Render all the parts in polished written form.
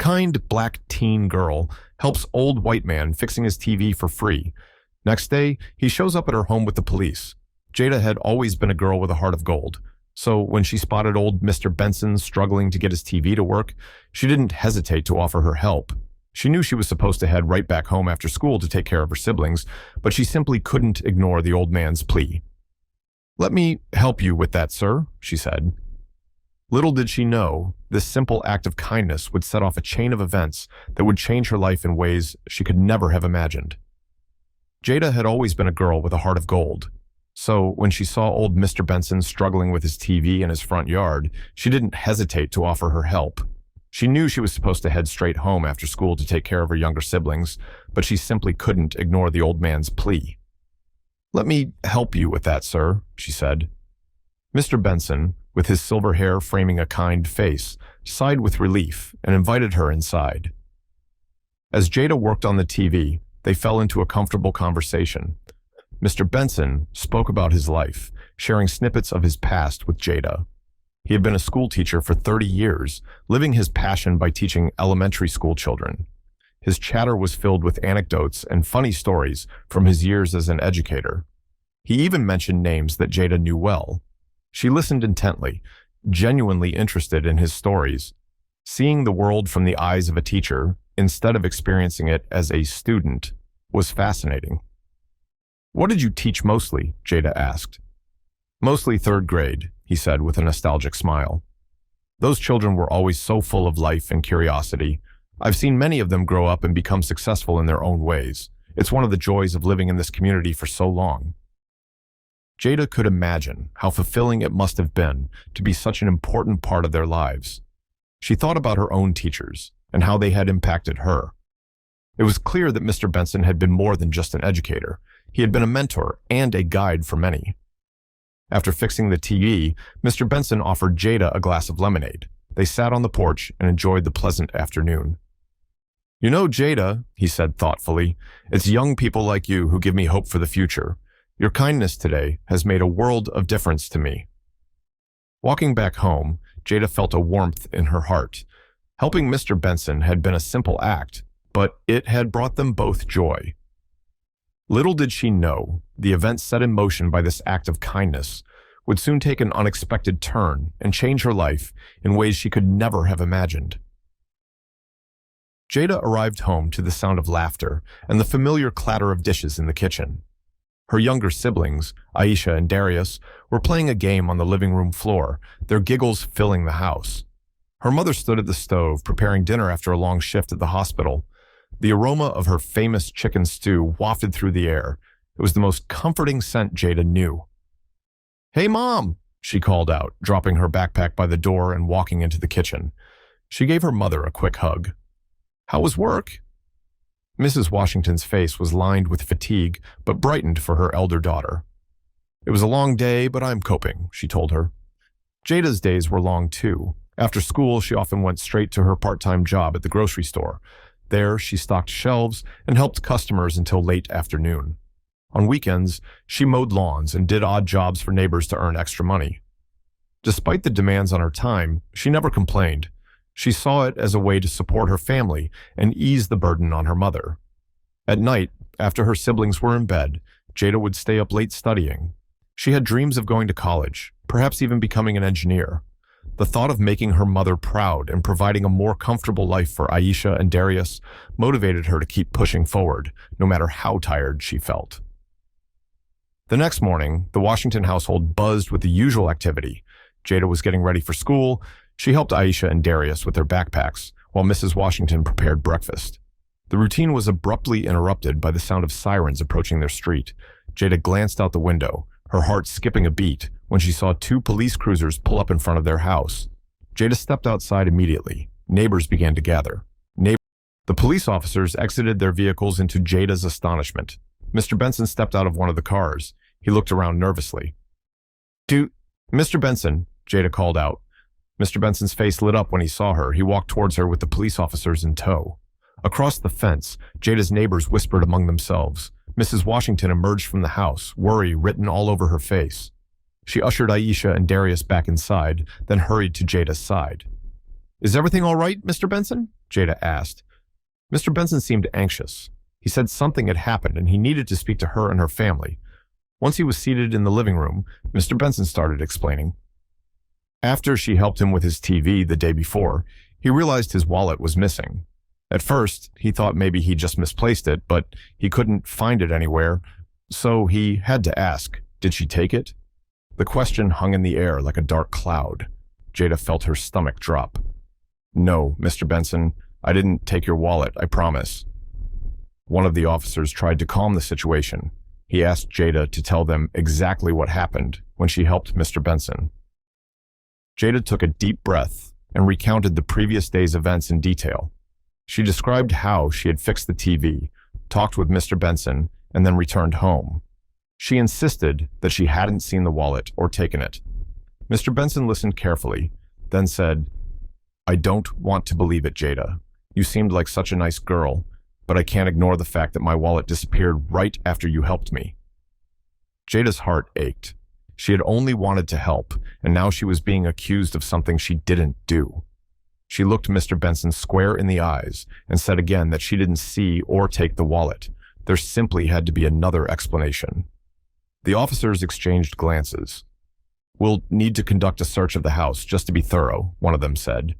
kind black teen girl helps old white man fixing his TV for free. Next day, he shows up at her home with the police. Jada had always been a girl with a heart of gold, so when she spotted old Mr. Benson struggling to get his TV to work, she didn't hesitate to offer her help. She knew she was supposed to head right back home after school to take care of her siblings, but she simply couldn't ignore the old man's plea. "Let me help you with that, sir," she said. Little did she know, this simple act of kindness would set off a chain of events that would change her life in ways she could never have imagined. Jada had always been a girl with a heart of gold, so when she saw old Mr. Benson struggling with his TV in his front yard, she didn't hesitate to offer her help. She knew she was supposed to head straight home after school to take care of her younger siblings, but she simply couldn't ignore the old man's plea. "Let me help you with that, sir," she said. Mr. Benson, with his silver hair framing a kind face, sighed with relief and invited her inside. As Jada worked on the TV, they fell into a comfortable conversation. Mr. Benson spoke about his life, sharing snippets of his past with Jada. He had been a school teacher for 30 years, living his passion by teaching elementary school children. His chatter was filled with anecdotes and funny stories from his years as an educator. He even mentioned names that Jada knew well. She listened intently, genuinely interested in his stories. Seeing the world from the eyes of a teacher, instead of experiencing it as a student, was fascinating. "What did you teach mostly?" Jada asked. "Mostly third grade," he said with a nostalgic smile. "Those children were always so full of life and curiosity. I've seen many of them grow up and become successful in their own ways. It's one of the joys of living in this community for so long." Jada could imagine how fulfilling it must have been to be such an important part of their lives. She thought about her own teachers and how they had impacted her. It was clear that Mr. Benson had been more than just an educator. He had been a mentor and a guide for many. After fixing the TV, Mr. Benson offered Jada a glass of lemonade. They sat on the porch and enjoyed the pleasant afternoon. "You know, Jada," he said thoughtfully, "it's young people like you who give me hope for the future. Your kindness today has made a world of difference to me." Walking back home, Jada felt a warmth in her heart. Helping Mr. Benson had been a simple act, but it had brought them both joy. Little did she know, the events set in motion by this act of kindness would soon take an unexpected turn and change her life in ways she could never have imagined. Jada arrived home to the sound of laughter and the familiar clatter of dishes in the kitchen. Her younger siblings, Aisha and Darius, were playing a game on the living room floor, their giggles filling the house. Her mother stood at the stove, preparing dinner after a long shift at the hospital. The aroma of her famous chicken stew wafted through the air. It was the most comforting scent Jada knew. "Hey, Mom!" she called out, dropping her backpack by the door and walking into the kitchen. She gave her mother a quick hug. "How was work?" Mrs. Washington's face was lined with fatigue, but brightened for her elder daughter. "It was a long day, but I'm coping," she told her. Jada's days were long too. After school, she often went straight to her part-time job at the grocery store. There, she stocked shelves and helped customers until late afternoon. On weekends, she mowed lawns and did odd jobs for neighbors to earn extra money. Despite the demands on her time, she never complained. She saw it as a way to support her family and ease the burden on her mother. At night, after her siblings were in bed, Jada would stay up late studying. She had dreams of going to college, perhaps even becoming an engineer. The thought of making her mother proud and providing a more comfortable life for Aisha and Darius motivated her to keep pushing forward, no matter how tired she felt. The next morning, the Washington household buzzed with the usual activity. Jada was getting ready for school. She helped Aisha and Darius with their backpacks, while Mrs. Washington prepared breakfast. The routine was abruptly interrupted by the sound of sirens approaching their street. Jada glanced out the window, her heart skipping a beat, when she saw two police cruisers pull up in front of their house. Jada stepped outside immediately. Neighbors began to gather. The police officers exited their vehicles into Jada's astonishment. Mr. Benson stepped out of one of the cars. He looked around nervously. Mr. Benson," Jada called out. Mr. Benson's face lit up when he saw her. He walked towards her with the police officers in tow. Across the fence, Jada's neighbors whispered among themselves. Mrs. Washington emerged from the house, worry written all over her face. She ushered Aisha and Darius back inside, then hurried to Jada's side. "Is everything all right, Mr. Benson?" Jada asked. Mr. Benson seemed anxious. He said something had happened and he needed to speak to her and her family. Once he was seated in the living room, Mr. Benson started explaining. After she helped him with his TV the day before, he realized his wallet was missing. At first, he thought maybe he just misplaced it, but he couldn't find it anywhere, so he had to ask, did she take it? The question hung in the air like a dark cloud. Jada felt her stomach drop. No, Mr. Benson, I didn't take your wallet, I promise. One of the officers tried to calm the situation. He asked Jada to tell them exactly what happened when she helped Mr. Benson. Jada took a deep breath and recounted the previous day's events in detail. She described how she had fixed the TV, talked with Mr. Benson, and then returned home. She insisted that she hadn't seen the wallet or taken it. Mr. Benson listened carefully, then said, I don't want to believe it, Jada. You seemed like such a nice girl, but I can't ignore the fact that my wallet disappeared right after you helped me. Jada's heart ached. She had only wanted to help, and now she was being accused of something she didn't do. She looked Mr. Benson square in the eyes and said again that she didn't see or take the wallet. There simply had to be another explanation. The officers exchanged glances. We'll need to conduct a search of the house just to be thorough, one of them said.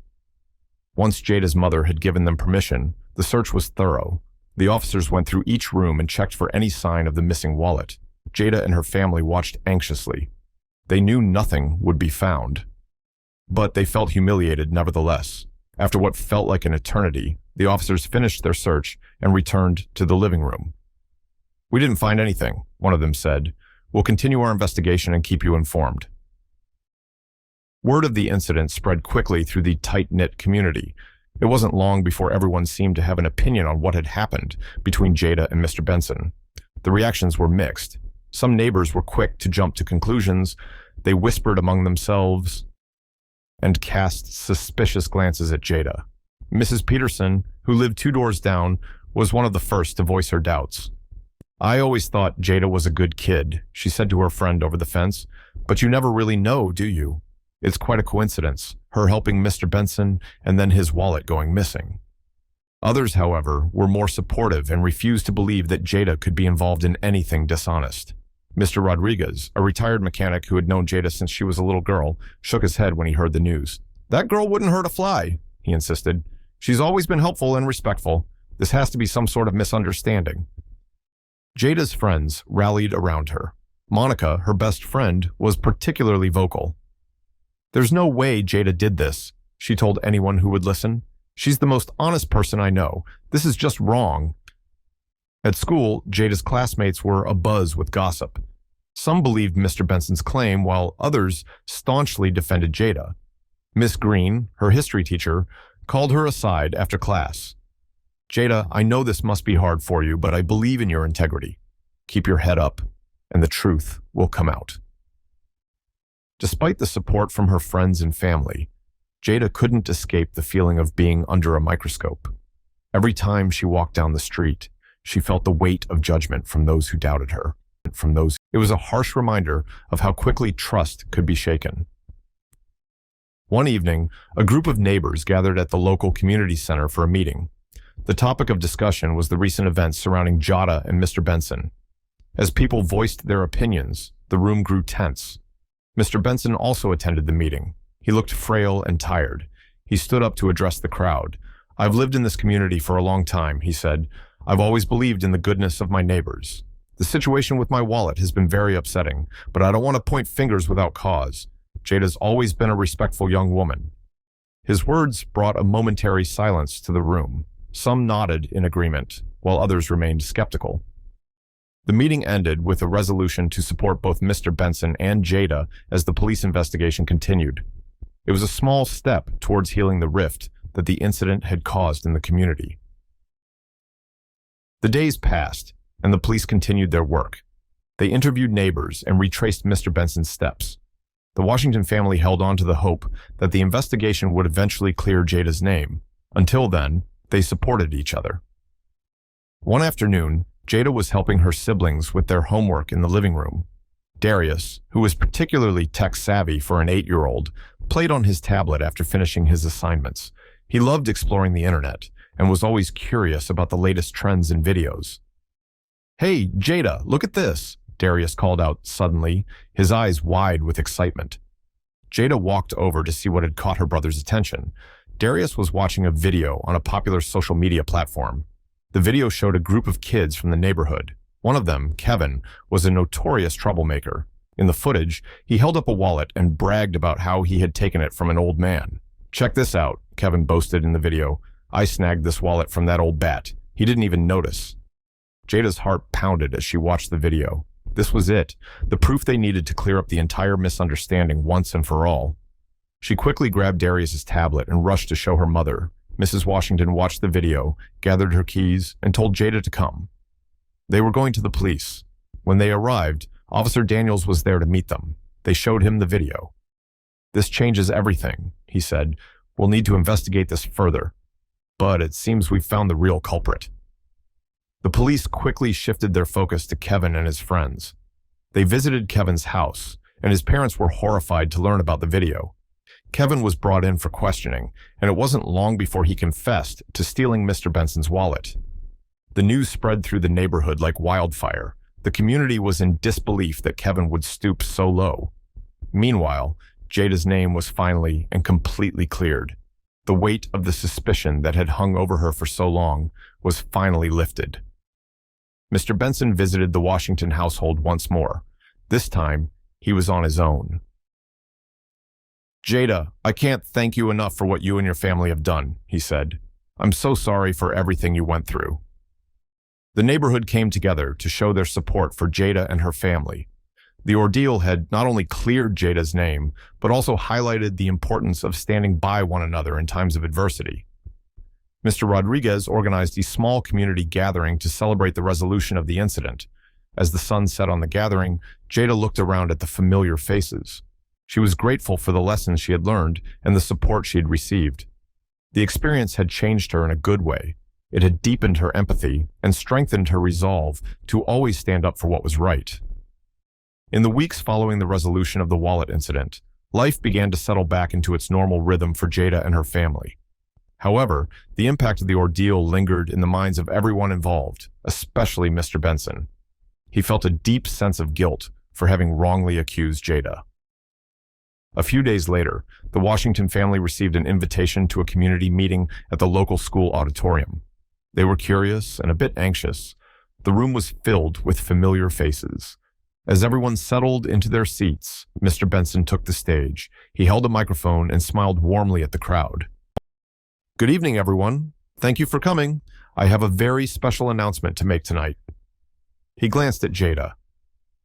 Once Jada's mother had given them permission, the search was thorough. The officers went through each room and checked for any sign of the missing wallet. Jada and her family watched anxiously. They knew nothing would be found. But they felt humiliated nevertheless. After what felt like an eternity, the officers finished their search and returned to the living room. We didn't find anything, one of them said. We'll continue our investigation and keep you informed. Word of the incident spread quickly through the tight-knit community. It wasn't long before everyone seemed to have an opinion on what had happened between Jada and Mr. Benson. The reactions were mixed. Some neighbors were quick to jump to conclusions. They whispered among themselves and cast suspicious glances at Jada. Mrs. Peterson, who lived 2 doors down, was one of the first to voice her doubts. I always thought Jada was a good kid, she said to her friend over the fence, but you never really know, do you? It's quite a coincidence, her helping Mr. Benson and then his wallet going missing. Others, however, were more supportive and refused to believe that Jada could be involved in anything dishonest. Mr. Rodriguez, a retired mechanic who had known Jada since she was a little girl, shook his head when he heard the news. That girl wouldn't hurt a fly, he insisted. She's always been helpful and respectful. This has to be some sort of misunderstanding. Jada's friends rallied around her. Monica, her best friend, was particularly vocal. There's no way Jada did this, she told anyone who would listen. She's the most honest person I know. This is just wrong. At school, Jada's classmates were abuzz with gossip. Some believed Mr. Benson's claim, while others staunchly defended Jada. Miss Green, her history teacher, called her aside after class. Jada, I know this must be hard for you, but I believe in your integrity. Keep your head up, and the truth will come out. Despite the support from her friends and family, Jada couldn't escape the feeling of being under a microscope. Every time she walked down the street, she felt the weight of judgment from those who doubted her. It was a harsh reminder of how quickly trust could be shaken. One evening, a group of neighbors gathered at the local community center for a meeting. The topic of discussion was the recent events surrounding Jada and Mr. Benson. As people voiced their opinions, the room grew tense. Mr. Benson also attended the meeting. He looked frail and tired. He stood up to address the crowd. I've lived in this community for a long time, he said. I've always believed in the goodness of my neighbors. The situation with my wallet has been very upsetting, but I don't want to point fingers without cause. Jada's always been a respectful young woman. His words brought a momentary silence to the room. Some nodded in agreement, while others remained skeptical. The meeting ended with a resolution to support both Mr. Benson and Jada as the police investigation continued. It was a small step towards healing the rift that the incident had caused in the community. The days passed, and the police continued their work. They interviewed neighbors and retraced Mr. Benson's steps. The Washington family held on to the hope that the investigation would eventually clear Jada's name. Until then, they supported each other. One afternoon, Jada was helping her siblings with their homework in the living room. Darius, who was particularly tech-savvy for an 8-year-old, played on his tablet after finishing his assignments. He loved exploring the internet and was always curious about the latest trends and videos. "Hey, Jada, look at this," Darius called out suddenly, his eyes wide with excitement. Jada walked over to see what had caught her brother's attention. Darius was watching a video on a popular social media platform. The video showed a group of kids from the neighborhood. One of them, Kevin, was a notorious troublemaker. In the footage, he held up a wallet and bragged about how he had taken it from an old man. "Check this out," Kevin boasted in the video. "I snagged this wallet from that old bat. He didn't even notice." Jada's heart pounded as she watched the video. This was it, the proof they needed to clear up the entire misunderstanding once and for all. She quickly grabbed Darius's tablet and rushed to show her mother. Mrs. Washington watched the video, gathered her keys, and told Jada to come. They were going to the police. When they arrived, Officer Daniels was there to meet them. They showed him the video. "This changes everything," he said. "We'll need to investigate this further. But it seems we've found the real culprit." The police quickly shifted their focus to Kevin and his friends. They visited Kevin's house, and his parents were horrified to learn about the video. Kevin was brought in for questioning, and it wasn't long before he confessed to stealing Mr. Benson's wallet. The news spread through the neighborhood like wildfire. The community was in disbelief that Kevin would stoop so low. Meanwhile, Jada's name was finally and completely cleared. The weight of the suspicion that had hung over her for so long was finally lifted. Mr. Benson visited the Washington household once more. This time, he was on his own. "Jada, I can't thank you enough for what you and your family have done," he said. "I'm so sorry for everything you went through." The neighborhood came together to show their support for Jada and her family. The ordeal had not only cleared Jada's name, but also highlighted the importance of standing by one another in times of adversity. Mr. Rodriguez organized a small community gathering to celebrate the resolution of the incident. As the sun set on the gathering, Jada looked around at the familiar faces. She was grateful for the lessons she had learned and the support she had received. The experience had changed her in a good way. It had deepened her empathy and strengthened her resolve to always stand up for what was right. In the weeks following the resolution of the wallet incident, life began to settle back into its normal rhythm for Jada and her family. However, the impact of the ordeal lingered in the minds of everyone involved, especially Mr. Benson. He felt a deep sense of guilt for having wrongly accused Jada. A few days later, the Washington family received an invitation to a community meeting at the local school auditorium. They were curious and a bit anxious. The room was filled with familiar faces. As everyone settled into their seats, Mr. Benson took the stage. He held a microphone and smiled warmly at the crowd. "Good evening, everyone. Thank you for coming. I have a very special announcement to make tonight." He glanced at Jada.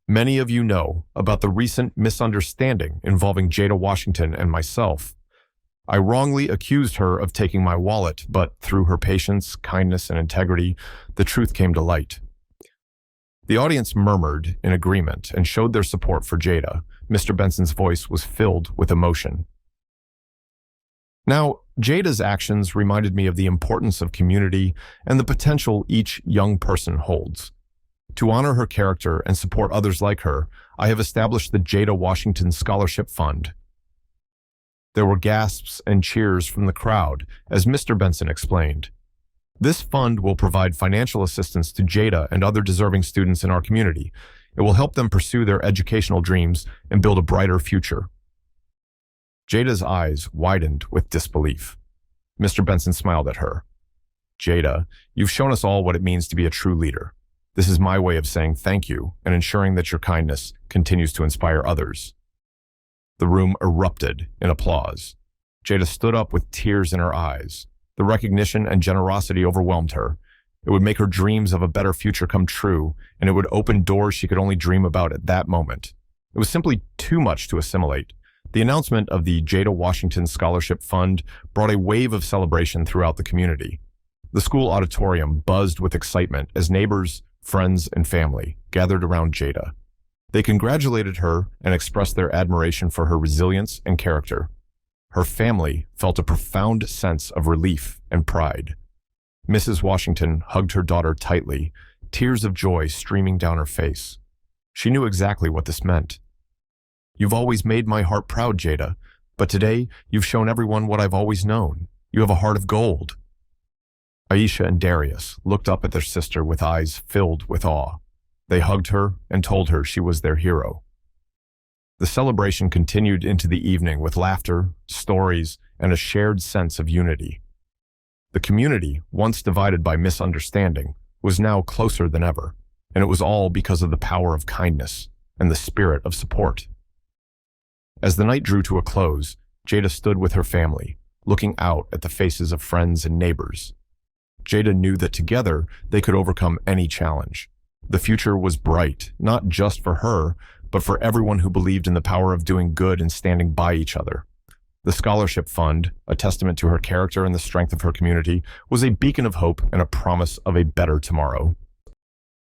"Many of you know about the recent misunderstanding involving Jada Washington and myself. I wrongly accused her of taking my wallet, but through her patience, kindness, and integrity, the truth came to light." The audience murmured in agreement and showed their support for Jada. Mr. Benson's voice was filled with emotion. Now, Jada's actions reminded me of the importance of community and the potential each young person holds. To honor her character and support others like her, I have established the Jada Washington Scholarship Fund. There were gasps and cheers from the crowd as Mr. Benson explained. "This fund will provide financial assistance to Jada and other deserving students in our community. It will help them pursue their educational dreams and build a brighter future." Jada's eyes widened with disbelief. Mr. Benson smiled at her. "Jada, you've shown us all what it means to be a true leader. This is my way of saying thank you and ensuring that your kindness continues to inspire others." The room erupted in applause. Jada stood up with tears in her eyes. The recognition and generosity overwhelmed her. It would make her dreams of a better future come true, and it would open doors she could only dream about at that moment. It was simply too much to assimilate. The announcement of the Jada Washington Scholarship Fund brought a wave of celebration throughout the community. The school auditorium buzzed with excitement as neighbors, friends, and family gathered around Jada. They congratulated her and expressed their admiration for her resilience and character. Her family felt a profound sense of relief and pride. Mrs. Washington hugged her daughter tightly, tears of joy streaming down her face. She knew exactly what this meant. "You've always made my heart proud, Jada, but today you've shown everyone what I've always known. You have a heart of gold." Aisha and Darius looked up at their sister with eyes filled with awe. They hugged her and told her she was their hero. The celebration continued into the evening with laughter, stories, and a shared sense of unity. The community, once divided by misunderstanding, was now closer than ever, and it was all because of the power of kindness and the spirit of support. As the night drew to a close, Jada stood with her family, looking out at the faces of friends and neighbors. Jada knew that together they could overcome any challenge. The future was bright, not just for her, but for everyone who believed in the power of doing good and standing by each other. The scholarship fund, a testament to her character and the strength of her community, was a beacon of hope and a promise of a better tomorrow.